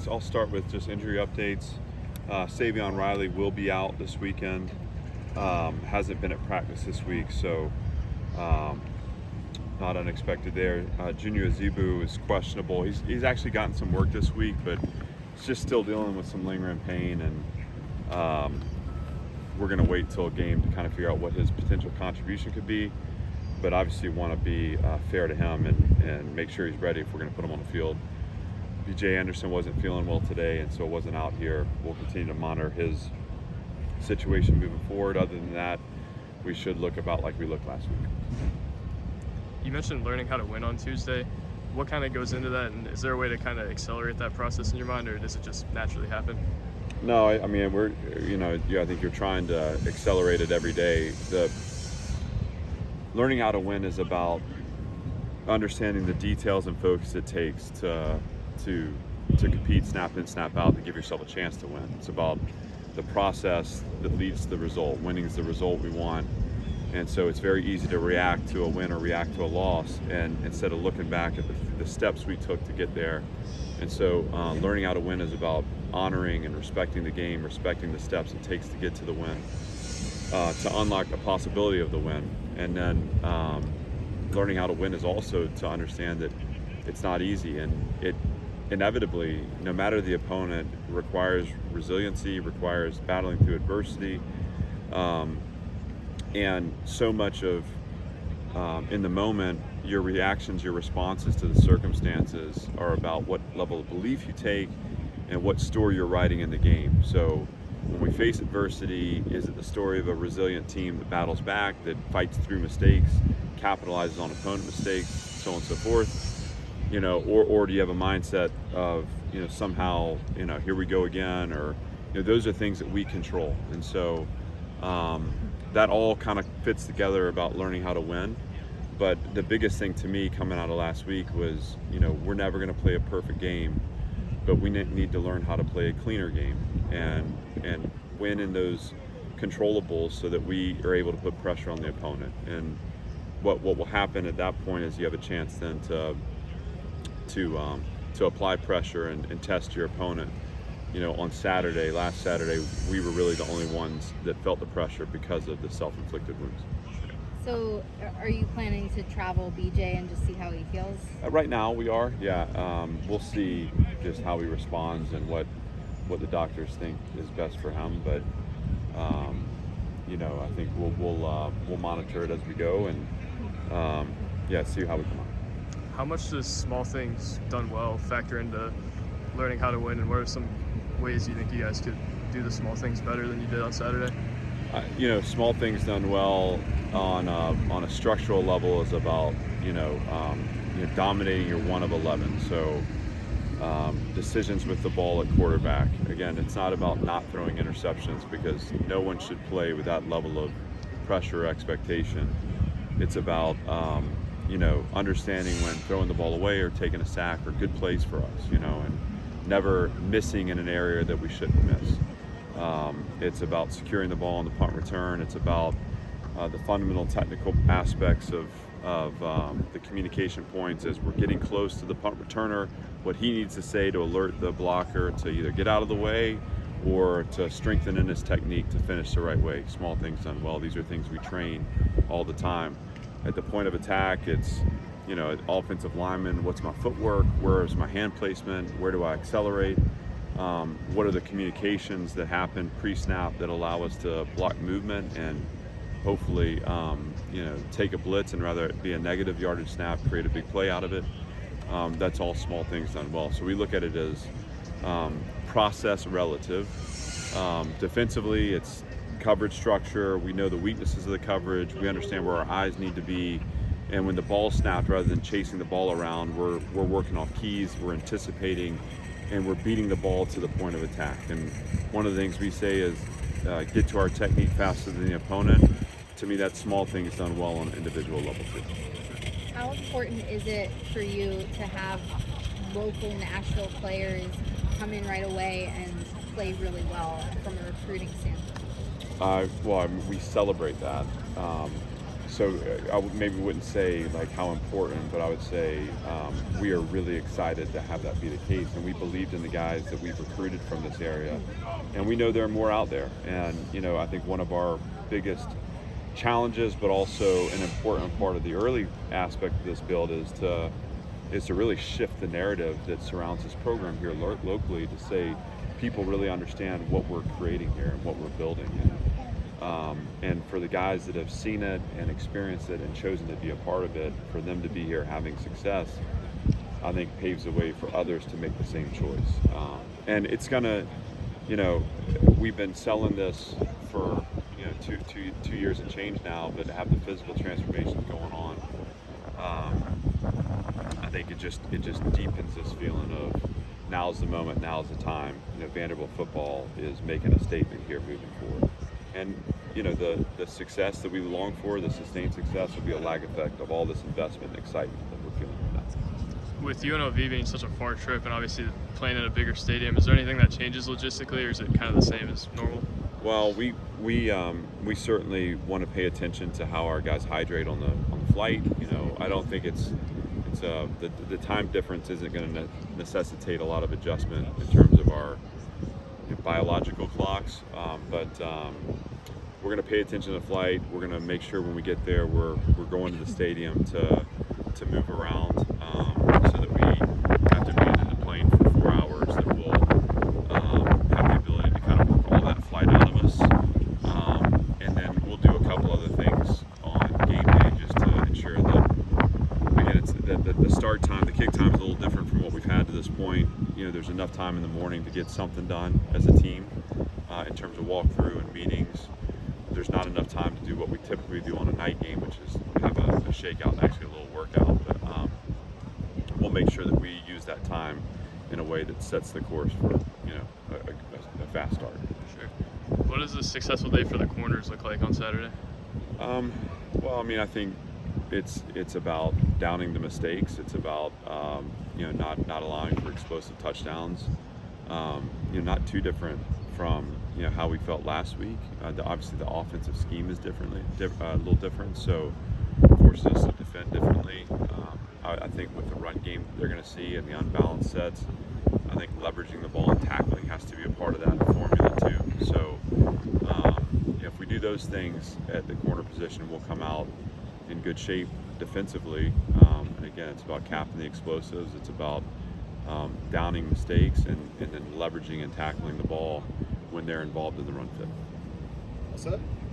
I'll start with just injury updates. Savion Riley will be out this weekend. Hasn't been at practice this week, so not unexpected there. Junior Azibu is questionable. He's actually gotten some work this week, but he's just still dealing with some lingering pain, and we're going to wait till a game to kind of figure out what his potential contribution could be. But obviously want to be fair to him and make sure he's ready if we're going to put him on the field. BJ Anderson wasn't feeling well today, and so wasn't out here. We'll continue to monitor his situation moving forward. Other than that, we should look about like we looked last week. You mentioned learning how to win on Tuesday. What kind of goes into that, and is there a way to kind of accelerate that process in your mind, or does it just naturally happen? No, I mean, I think you're trying to accelerate it every day. The learning how to win is about understanding the details and focus it takes to compete, snap in, snap out, to give yourself a chance to win. It's about the process that leads to the result. Winning is the result we want. And so it's very easy to react to a win or react to a loss, and instead of looking back at the steps we took to get there. And so learning how to win is about honoring and respecting the game, respecting the steps it takes to get to the win, to unlock the possibility of the win. And then learning how to win is also to understand that it's not easy, and it inevitably, no matter the opponent, requires resiliency, requires battling through adversity. And so much of, in the moment, your reactions, your responses to the circumstances are about what level of belief you take and what story you're writing in the game. So when we face adversity, is it the story of a resilient team that battles back, that fights through mistakes, capitalizes on opponent mistakes, so on and so forth? Or do you have a mindset of, somehow, here we go again, or, those are things that we control. And so that all kind of fits together about learning how to win. But the biggest thing to me coming out of last week was, we're never going to play a perfect game, but we need to learn how to play a cleaner game and win in those controllables so that we are able to put pressure on the opponent. And what will happen at that point is you have a chance then to apply pressure and test your opponent. On last Saturday, we were really the only ones that felt the pressure because of the self-inflicted wounds. So are you planning to travel BJ and just see how he feels? Right now we are, yeah. We'll see just how he responds and what the doctors think is best for him. But I think we'll monitor it as we go and see how we come on. How much does small things done well factor into learning how to win, and what are some ways you think you guys could do the small things better than you did on Saturday? Small things done well on a structural level is about dominating your 1 of 11. So decisions with the ball at quarterback. Again, it's not about not throwing interceptions, because no one should play with that level of pressure or expectation. It's about understanding when throwing the ball away or taking a sack are good plays for us, and never missing in an area that we shouldn't miss. It's about securing the ball on the punt return. It's about the fundamental technical aspects of the communication points as we're getting close to the punt returner, what he needs to say to alert the blocker to either get out of the way or to strengthen in his technique to finish the right way. Small things done well. These are things we train all the time. At the point of attack, it's offensive lineman, what's my footwork, where's my hand placement, where do I accelerate, what are the communications that happen pre-snap that allow us to block movement and hopefully take a blitz and rather it be a negative yardage snap, create a big play out of it. That's all small things done well. So we look at it as process relative. Defensively, it's coverage structure. We know the weaknesses of the coverage. We understand where our eyes need to be. And when the ball snapped, rather than chasing the ball around, we're working off keys, we're anticipating, and we're beating the ball to the point of attack. And one of the things we say is get to our technique faster than the opponent. To me, that's small things done well on an individual level too. How important is it for you to have local Nashville players come in right away and play really well from a recruiting standpoint? We celebrate that. maybe wouldn't say like how important, but I would say we are really excited to have that be the case, and we believed in the guys that we've recruited from this area, and we know there are more out there. And I think one of our biggest challenges, but also an important part of the early aspect of this build is to really shift the narrative that surrounds this program here locally, to say people really understand what we're creating here and what we're building. And for the guys that have seen it and experienced it and chosen to be a part of it, for them to be here having success, I think paves the way for others to make the same choice. And it's gonna, we've been selling this for two years and change now, but to have the physical transformation going on, I think it just deepens this feeling of now's the moment, now's the time. Vanderbilt football is making a statement here moving forward. And the success that we long for, the sustained success, will be a lag effect of all this investment and excitement that we're feeling right now. With UNLV being such a far trip and obviously playing in a bigger stadium, is there anything that changes logistically, or is it kind of the same as normal? Well, we certainly want to pay attention to how our guys hydrate on the flight. I don't think it's the time difference isn't going to necessitate a lot of adjustment in terms of our biological clocks, but we're going to pay attention to the flight. We're going to make sure when we get there we're going to the stadium to move around, so that we have to be in the plane for 4 hours, that we'll have the ability to kind of work all that flight out of us, and then we'll do a couple other things on game day just to ensure that, again, it's the start time, the kick time is a little different from what we've had to this point. There's enough time in the morning to get something done as a team in terms of walkthrough and meetings. There's not enough time to do what we typically do on a night game, which is have a shakeout and actually a little workout. But we'll make sure that we use that time in a way that sets the course for a fast start. Sure. What does a successful day for the corners look like on Saturday? Well, I think it's about downing the mistakes. It's about not allowing for explosive touchdowns. Not too different from how we felt last week. Obviously, the offensive scheme is a little different, so it forces us to defend differently. I think with the run game they're going to see and the unbalanced sets, I think leveraging the ball and tackling has to be a part of that formula too. So if we do those things at the corner position, we'll come out in good shape defensively. And again, it's about capping the explosives. It's about downing mistakes and then leveraging and tackling the ball when they're involved in the run fit. All set?